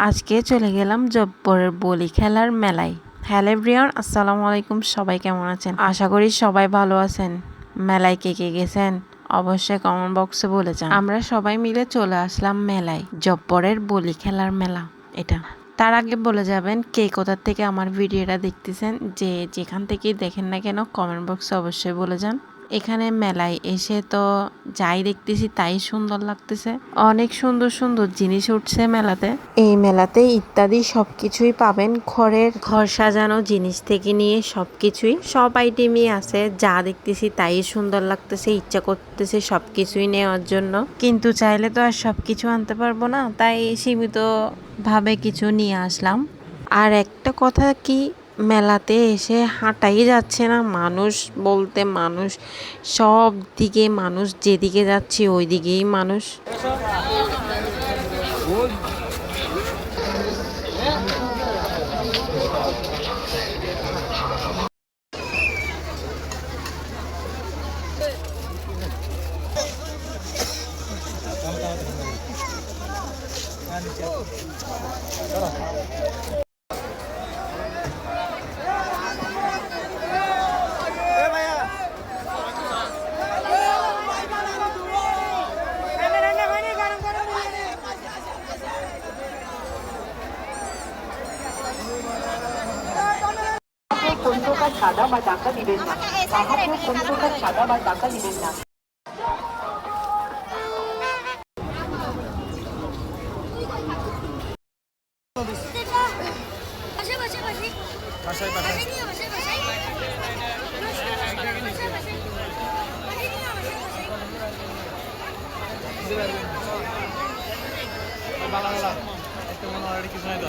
আজকে চলে গেলাম জব্বরের বলি খেলার মেলায়। হ্যালো এভরিওয়ান, আসসালামু আলাইকুম। সবাই কেমন আছেন? আশা করি সবাই ভালো আছেন। মেলায় কে কে গেছেন অবশ্যই কমেন্ট বক্সে বলে যান। আমরা সবাই মিলে চলে আসলাম মেলায়, জব্বরের বলি খেলার মেলা এটা। তার আগে বলে যাবেন কে কোথা থেকে আমার ভিডিওটা দেখতেছেন, যে যেখান থেকেই দেখেন না কেন কমেন্ট বক্সে অবশ্যই বলে যান। এখানে মেলায় এসে তো যাই দেখতেছি তাই সুন্দর লাগতেছে। অনেক সুন্দর সুন্দর জিনিস উঠছে মেলাতে। এই মেলাতে ইত্যাদি সবকিছুই পাবেন, ঘর সাজানো জিনিস থেকে নিয়ে সবকিছুই, সব আইটেমই আছে। যা দেখতেছি তাই সুন্দর লাগতেছে, ইচ্ছা করতেছে সবকিছুই নেওয়ার জন্য, কিন্তু চাইলে তো আর সবকিছু আনতে পারবো না, তাই সীমিত ভাবে কিছু নিয়ে আসলাম। আর একটা কথা কি, মেলাতে এসে হাঁটাই যাচ্ছে না, মানুষ বলতে মানুষ, সব দিকে মানুষ, যেদিকে যাচ্ছি ওই দিকেই মানুষ। কোন প্রকার সাদা বা টাকা দিবেন না। কাহাকে কোন প্রকার সাদা বা টাকা দিবেন না। বাংলা একটা মনে হয় কিছু নাই তো।